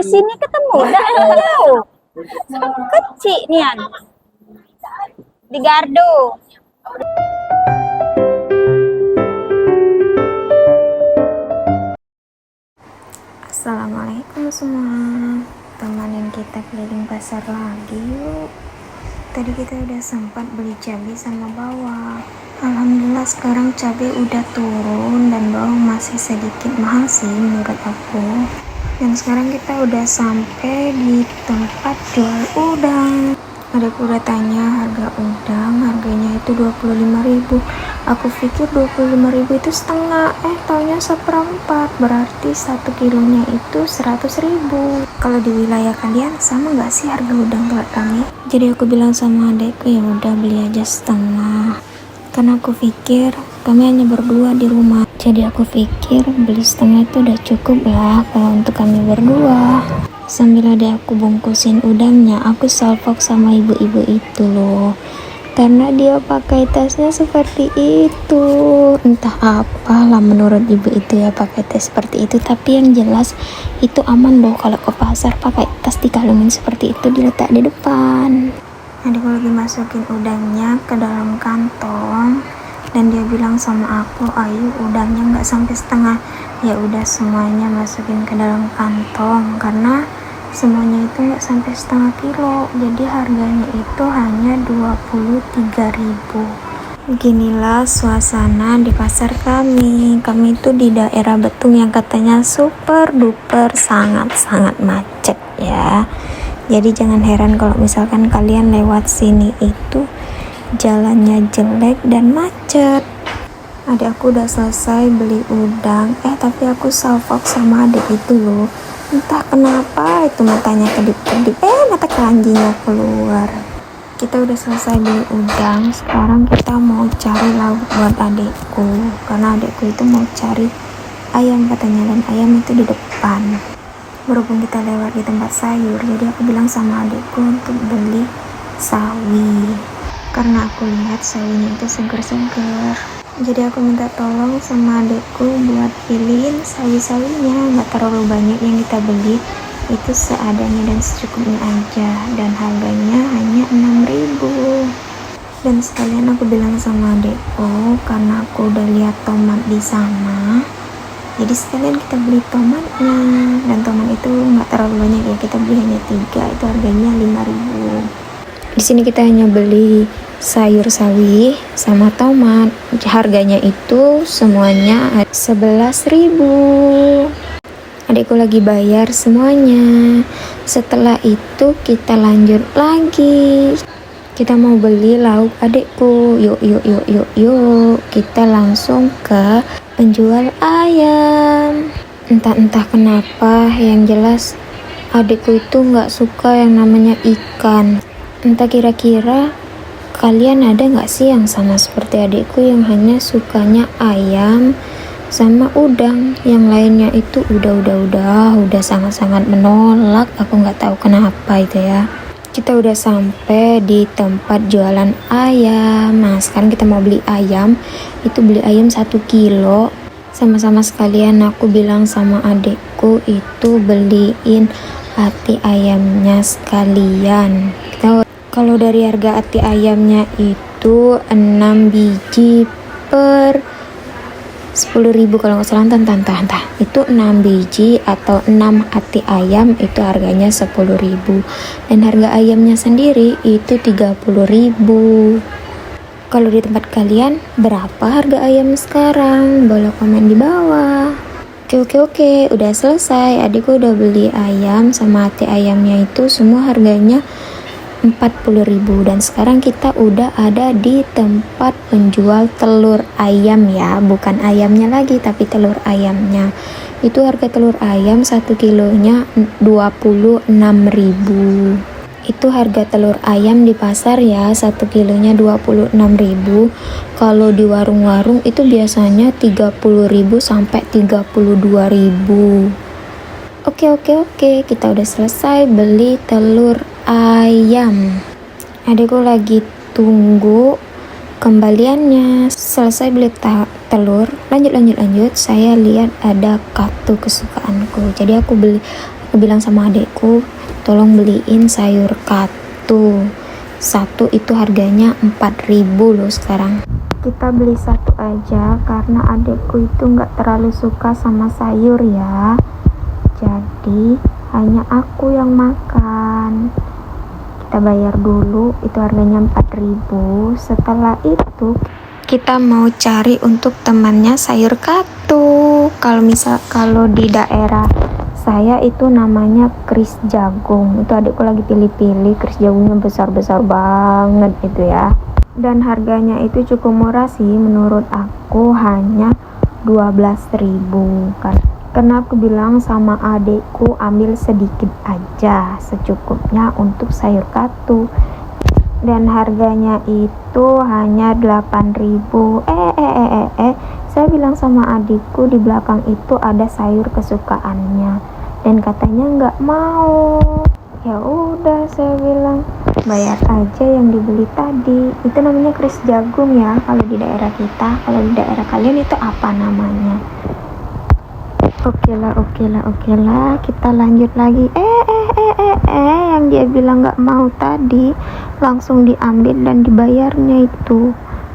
sini ketemu dah jauh. Kecil nian. Di Gardu. Assalamualaikum semua. Temanin kita keliling pasar lagi yuk. Tadi kita udah sempat beli cabai sama bawang. Alhamdulillah sekarang cabai udah turun dan bawang masih sedikit mahal sih menurut aku. Dan sekarang kita udah sampai di tempat jual udang. Adakku udah tanya harga udang, harganya itu 25.000. Aku pikir 25.000 itu setengah, taunya seperempat, berarti 1 kilonya itu 100.000. Kalau di wilayah kalian sama nggak sih harga udang tempat kami? Jadi aku bilang sama adekku, ya udah beli aja setengah. Karena aku pikir kami hanya berdua di rumah. Jadi aku pikir beli setengah itu udah cukup lah kalau untuk kami berdua. Sambil ada aku bungkusin udangnya, aku salvok sama ibu-ibu itu loh. Karena dia pakai tasnya seperti itu. Entah apalah menurut ibu itu ya pakai tas seperti itu. Tapi yang jelas itu aman loh kalau ke pasar pakai tas dikalungin seperti itu diletak di depan. Adikku lagi masukin udangnya ke dalam kantong. Dan dia bilang sama aku, ayo udangnya nggak sampai setengah. Ya udah semuanya masukin ke dalam kantong karena semuanya itu nggak sampai setengah kilo, jadi harganya itu hanya 23.000. Beginilah suasana di pasar kami itu di daerah Betung yang katanya super duper sangat macet ya. Jadi jangan heran kalau misalkan kalian lewat sini itu jalannya jelek dan macet. Adik aku udah selesai beli udang, tapi aku salvok sama adik itu loh. Entah kenapa itu matanya kedip-kedip, mata keranjinya keluar. Kita udah selesai beli udang, sekarang kita mau cari lauk buat adikku. Karena adikku itu mau cari ayam katanya, dan ayam itu di depan. Berhubung kita lewat di tempat sayur, jadi aku bilang sama adikku untuk beli sawi. Karena aku lihat sawinya itu seger-seger. Jadi aku minta tolong sama adekku buat pilihin sawi-sawinya, nggak terlalu banyak yang kita beli, itu seadanya dan secukupnya aja, dan harganya hanya 6.000. Dan sekalian aku bilang sama adekku, karena aku udah lihat tomat di sana, jadi sekalian kita beli tomatnya. Dan tomat itu nggak terlalu banyak ya, kita beli hanya 3, itu harganya 5.000. Di sini kita hanya beli sayur sawi sama tomat, harganya itu semuanya 11.000. Adikku lagi bayar semuanya. Setelah itu kita lanjut lagi, kita mau beli lauk adikku. Yuk kita langsung ke penjual ayam. Entah kenapa, yang jelas adikku itu nggak suka yang namanya ikan. Entah kira-kira kalian ada nggak sih yang sama seperti adikku yang hanya sukanya ayam sama udang, yang lainnya itu udah sangat-sangat menolak. Aku nggak tahu kenapa itu ya. Kita udah sampai di tempat jualan ayam. Nah sekarang kita mau beli ayam. Itu beli ayam 1 kilo. Sama-sama sekalian aku bilang sama adikku itu beliin hati ayamnya sekalian. Kalau dari harga hati ayamnya itu 6 biji per 10.000 kalau nggak salah, entah itu 6 biji atau 6 hati ayam itu harganya 10.000. Dan harga ayamnya sendiri itu 30.000. Kalau di tempat kalian berapa harga ayam sekarang? Boleh komen di bawah. Oke, udah selesai. Adikku udah beli ayam sama hati ayamnya itu semua harganya 40.000. Dan sekarang kita udah ada di tempat penjual telur ayam ya, bukan ayamnya lagi tapi telur ayamnya. Itu harga telur ayam 1 kilonya 26.000. Itu harga telur ayam di pasar ya, 1 kilonya 26.000. Kalau di warung-warung itu biasanya 30.000 sampai 32.000. Oke, kita udah selesai beli telur ayam. Adikku lagi tunggu kembaliannya. Selesai beli telur, lanjut. Saya lihat ada kartu kesukaanku, jadi aku beli Aku bilang sama adekku, tolong beliin sayur katu. Satu itu harganya 4.000 loh sekarang. Kita beli satu aja karena adekku itu nggak terlalu suka sama sayur ya. Jadi hanya aku yang makan. Kita bayar dulu, itu harganya 4.000. Setelah itu kita mau cari untuk temannya sayur katu. Kalau di daerah saya itu namanya kris jagung. Itu adikku lagi pilih-pilih, kris jagungnya besar-besar banget itu ya. Dan harganya itu cukup murah sih menurut aku, hanya 12.000. Karena aku bilang sama adikku ambil sedikit aja, secukupnya untuk sayur katu. Dan harganya itu hanya 8.000. Saya bilang sama adikku di belakang itu ada sayur kesukaannya, dan katanya nggak mau. Ya udah, saya bilang bayar aja yang dibeli tadi. Itu namanya kris jagung ya kalau di daerah kita. Kalau di daerah kalian itu apa namanya? Oke lah, kita lanjut lagi. Yang dia bilang nggak mau tadi langsung diambil dan dibayarnya itu.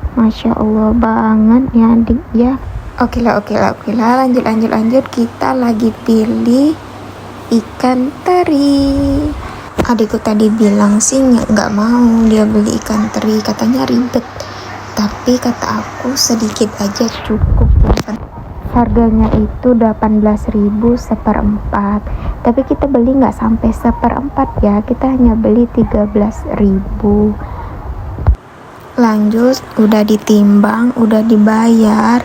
Masya Allah banget ya adik ya. Oke lah, lanjut. Kita lagi pilih ikan teri. Adikku tadi bilang sih nggak mau dia beli ikan teri, katanya ribet. Tapi kata aku sedikit aja cukup. Harganya itu 18.000 seperempat. Tapi kita beli nggak sampai seperempat ya, kita hanya beli 13.000. Lanjut, udah ditimbang, udah dibayar.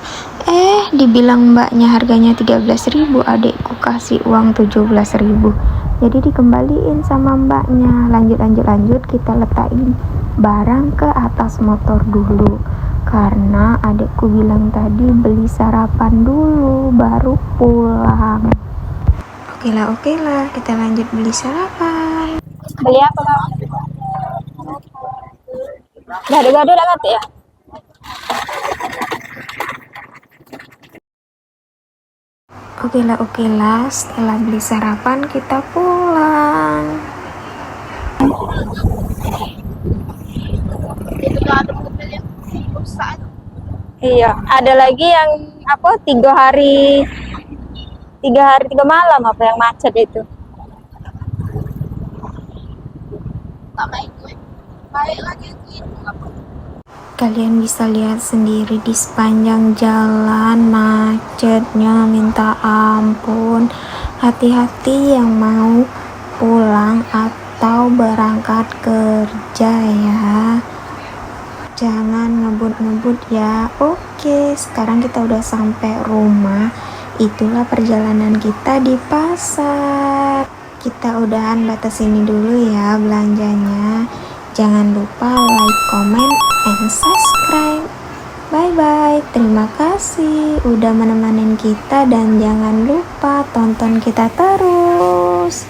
Dibilang mbaknya harganya 13.000, adikku kasih uang 17.000. Jadi dikembaliin sama mbaknya. Lanjut, kita letakin barang ke atas motor dulu. Karena adikku bilang tadi beli sarapan dulu baru pulang. Oke lah, kita lanjut beli sarapan. Beli apa kak? Gado-gado udah mati ya? Oke lah, setelah beli sarapan kita pulang. Iya, ada lagi yang apa 3 hari 3 malam apa yang macet itu. Kalian bisa lihat sendiri di sepanjang jalan macetnya minta ampun. Hati-hati yang mau pulang atau berangkat kerja ya, jangan ngebut-ngebut ya. Oke, sekarang kita udah sampai rumah. Itulah perjalanan kita di pasar. Kita udahan batas ini dulu ya belanjanya. Jangan lupa like, comment, and subscribe. Bye-bye. Terima kasih udah menemani kita, dan jangan lupa tonton kita terus.